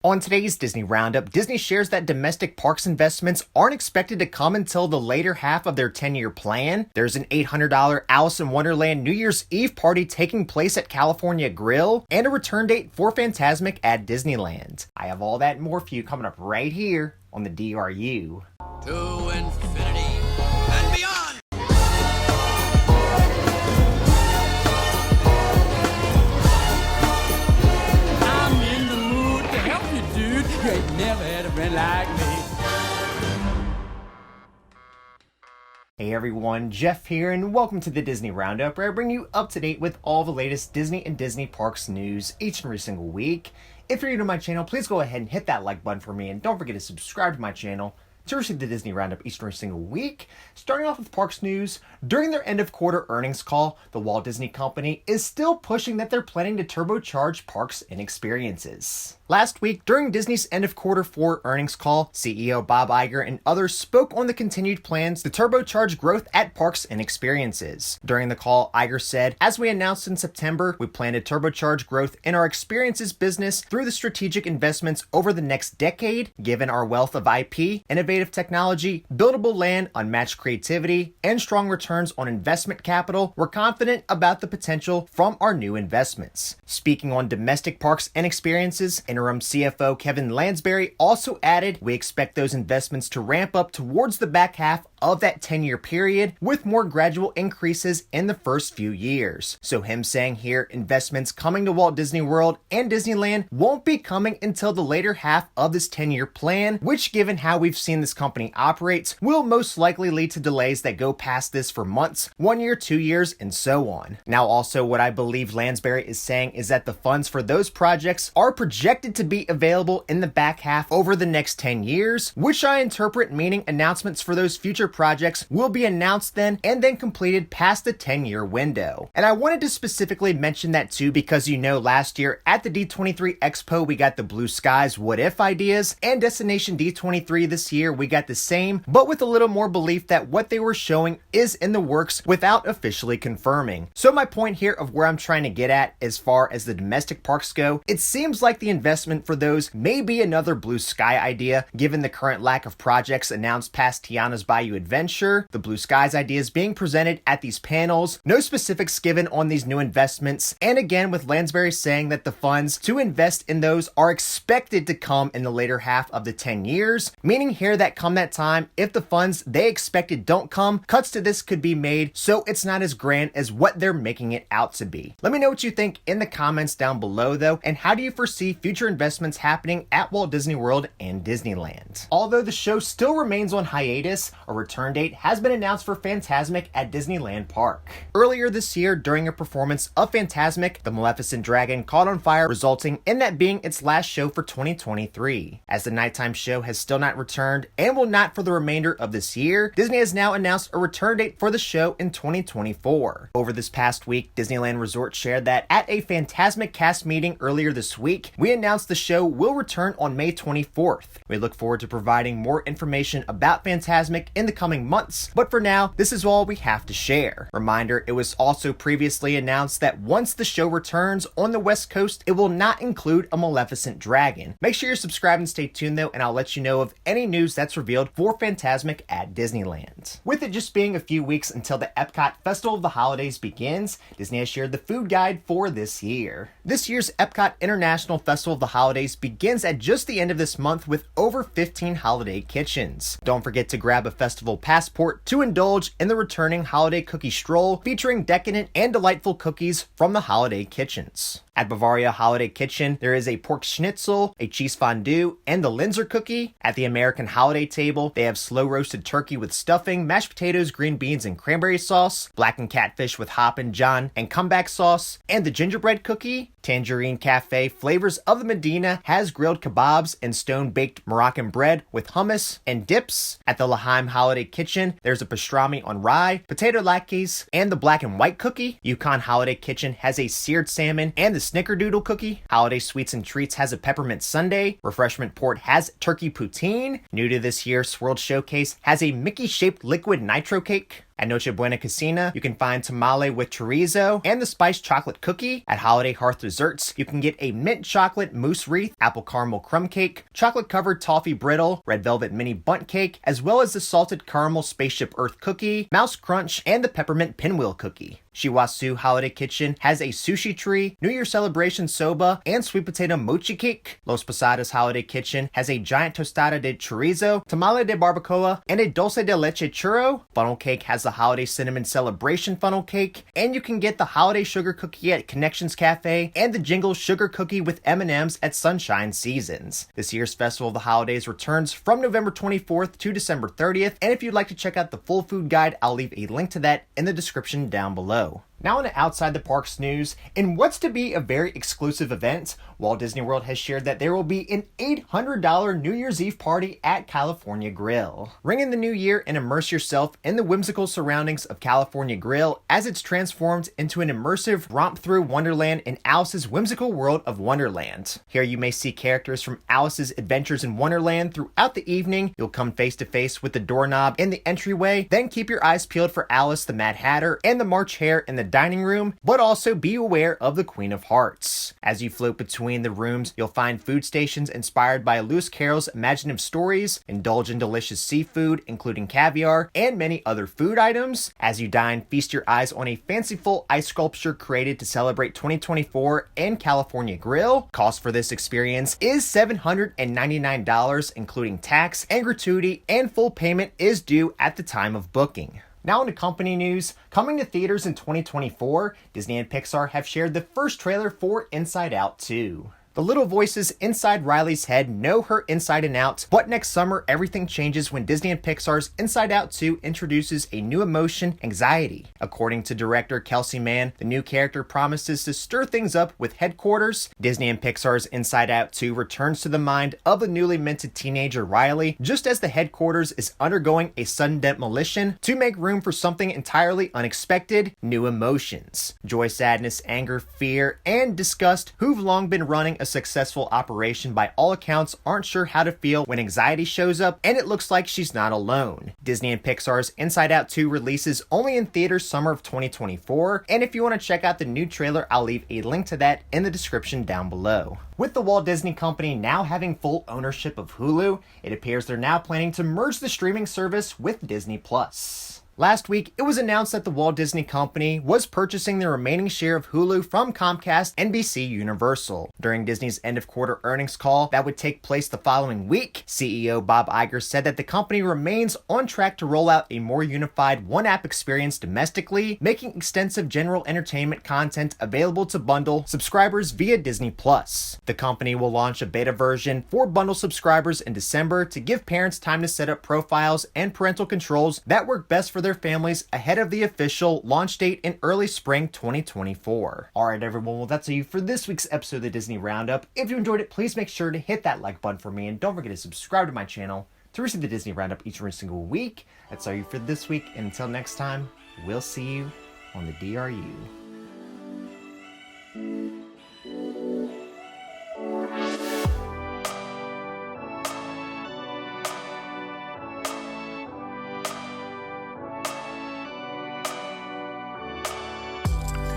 On today's Disney Roundup, Disney shares that domestic parks investments aren't expected to come until the later half of their 10-year plan. There's an $800 Alice in Wonderland New Year's Eve party taking place at California Grill, and a return date for Fantasmic at Disneyland. I have all that and more for you coming up right here on the DRU. To infinity and beyond! I'm in the mood to help you, dude. You ain't never had a friend like me. Hey everyone, Jeff here, and welcome to the Disney Roundup, where I bring you up to date with all the latest Disney and Disney Parks news each and every single week. If you're new to my channel, please go ahead and hit that like button for me, and don't forget to subscribe to my channel to receive the Disney Roundup each and every single week. Starting off with Parks news, during their end of quarter earnings call, the Walt Disney Company is still pushing that they're planning to turbocharge parks and experiences. Last week, during Disney's end of quarter 4 earnings call, CEO Bob Iger and others spoke on the continued plans to turbocharge growth at parks and experiences. During the call, Iger said, "As we announced in September, we plan to turbocharge growth in our experiences business through the strategic investments over the next decade. Given our wealth of IP, innovative technology, buildable land, unmatched creativity, and strong returns on investment capital, we're confident about the potential from our new investments." Speaking on domestic parks and experiences, Interim CFO Kevin Lansbury also added, "We expect those investments to ramp up towards the back half of that 10-year period, with more gradual increases in the first few years." So him saying here, investments coming to Walt Disney World and Disneyland won't be coming until the later half of this 10-year plan, which, given how we've seen this company operates, will most likely lead to delays that go past this for months, 1 year, 2 years, and so on. Now also, what I believe Lansbury is saying is that the funds for those projects are projected to be available in the back half over the next 10 years, which I interpret meaning announcements for those future projects will be announced then and then completed past the 10-year window. And I wanted to specifically mention that too because last year at the D23 Expo we got the blue skies what if ideas, and Destination D23 this year we got the same, but with a little more belief that what they were showing is in the works without officially confirming. So my point here of where I'm trying to get at as far as the domestic parks go, it seems like the investment for those may be another blue sky idea given the current lack of projects announced past Tiana's Bayou Adventure. The blue skies ideas being presented at these panels, no specifics given on these new investments, and again with Lansbury saying that the funds to invest in those are expected to come in the later half of the 10 years, meaning here that come that time, if the funds they expected don't come, cuts to this could be made so it's not as grand as what they're making it out to be. Let me know what you think in the comments down below though, and how do you foresee future investments happening at Walt Disney World and Disneyland? Although the show still remains on hiatus, a return date has been announced for Fantasmic at Disneyland Park. Earlier this year, during a performance of Fantasmic, the Maleficent Dragon caught on fire, resulting in that being its last show for 2023. As the nighttime show has still not returned and will not for the remainder of this year, Disney has now announced a return date for the show in 2024. Over this past week, Disneyland Resort shared that at a Fantasmic cast meeting earlier this week, we announced the show will return on May 24th. We look forward to providing more information about Fantasmic in the coming months, but for now, this is all we have to share. Reminder, it was also previously announced that once the show returns on the West Coast, it will not include a Maleficent Dragon. Make sure you're subscribed and stay tuned though, and I'll let you know of any news that's revealed for Fantasmic at Disneyland. With it just being a few weeks until the EPCOT Festival of the Holidays begins, Disney has shared the food guide for this year. This year's EPCOT International Festival of the Holidays begins at just the end of this month with over 15 holiday kitchens. Don't forget to grab a festival passport to indulge in the returning holiday cookie stroll featuring decadent and delightful cookies from the holiday kitchens. At Bavaria Holiday Kitchen, there is a pork schnitzel, a cheese fondue, and the Linzer cookie. At the American Holiday Table, they have slow roasted turkey with stuffing, mashed potatoes, green beans, and cranberry sauce, blackened catfish with Hoppin' John and comeback sauce, and the gingerbread cookie. Tangerine Cafe Flavors of the Medina has grilled kebabs and stone-baked Moroccan bread with hummus and dips. At the L'Haim Holiday Kitchen, there's a pastrami on rye, potato latkes, and the black and white cookie. Yukon Holiday Kitchen has a seared salmon and the snickerdoodle cookie. Holiday Sweets and Treats has a peppermint sundae. Refreshment Port has turkey poutine. New to this year's Swirled Showcase has a Mickey-shaped liquid nitro cake. At Noche Buena Casina, you can find tamale with chorizo and the spiced chocolate cookie. At Holiday Hearth Desserts, you can get a mint chocolate mousse wreath, apple caramel crumb cake, chocolate-covered toffee brittle, red velvet mini bundt cake, as well as the salted caramel spaceship earth cookie, mouse crunch, and the peppermint pinwheel cookie. Shiwasu Holiday Kitchen has a sushi tree, New Year celebration soba, and sweet potato mochi cake. Los Posadas Holiday Kitchen has a giant tostada de chorizo, tamale de barbacoa, and a dulce de leche churro. Funnel Cake has the holiday cinnamon celebration funnel cake, and you can get the holiday sugar cookie at Connections Cafe and the Jingle sugar cookie with M&Ms at Sunshine Seasons. This year's Festival of the Holidays returns from November 24th to December 30th, and if you'd like to check out the full food guide, I'll leave a link to that in the description down below. Now on to Outside the Parks news, in what's to be a very exclusive event, Walt Disney World has shared that there will be an $800 New Year's Eve party at California Grill. Ring in the new year and immerse yourself in the whimsical surroundings of California Grill as it's transformed into an immersive romp through Wonderland in Alice's whimsical world of Wonderland. Here you may see characters from Alice's adventures in Wonderland throughout the evening. You'll come face to face with the doorknob in the entryway, then keep your eyes peeled for Alice the Mad Hatter and the March Hare in the dining room, but also be aware of the Queen of Hearts. As you float between the rooms, you'll find food stations inspired by Lewis Carroll's imaginative stories, indulge in delicious seafood, including caviar, and many other food items. As you dine, feast your eyes on a fanciful ice sculpture created to celebrate 2024 and California Grill. Cost for this experience is $799, including tax and gratuity, and full payment is due at the time of booking. Now into company news. Coming to theaters in 2024, Disney and Pixar have shared the first trailer for Inside Out 2. The little voices inside Riley's head know her inside and out, but next summer everything changes when Disney and Pixar's Inside Out 2 introduces a new emotion, anxiety. According to director Kelsey Mann, the new character promises to stir things up with headquarters. Disney and Pixar's Inside Out 2 returns to the mind of the newly minted teenager Riley, just as the headquarters is undergoing a sudden demolition to make room for something entirely unexpected, new emotions. Joy, sadness, anger, fear, and disgust, who've long been running a successful operation by all accounts, aren't sure how to feel when anxiety shows up, and it looks like she's not alone. Disney and Pixar's Inside Out 2 releases only in theaters summer of 2024, and if you want to check out the new trailer, I'll leave a link to that in the description down below. With the Walt Disney Company now having full ownership of Hulu, it appears they're now planning to merge the streaming service with Disney+. Last week, it was announced that the Walt Disney Company was purchasing the remaining share of Hulu from Comcast NBC Universal. During Disney's end-of-quarter earnings call that would take place the following week, CEO Bob Iger said that the company remains on track to roll out a more unified one-app experience domestically, making extensive general entertainment content available to bundle subscribers via Disney+. The company will launch a beta version for bundle subscribers in December to give parents time to set up profiles and parental controls that work best for their families ahead of the official launch date in early spring 2024. Alright everyone, well that's all for this week's episode of the Disney Roundup. If you enjoyed it, please make sure to hit that like button for me, and don't forget to subscribe to my channel to receive the Disney Roundup each and every single week. That's all for this week, and until next time, we'll see you on the DRU.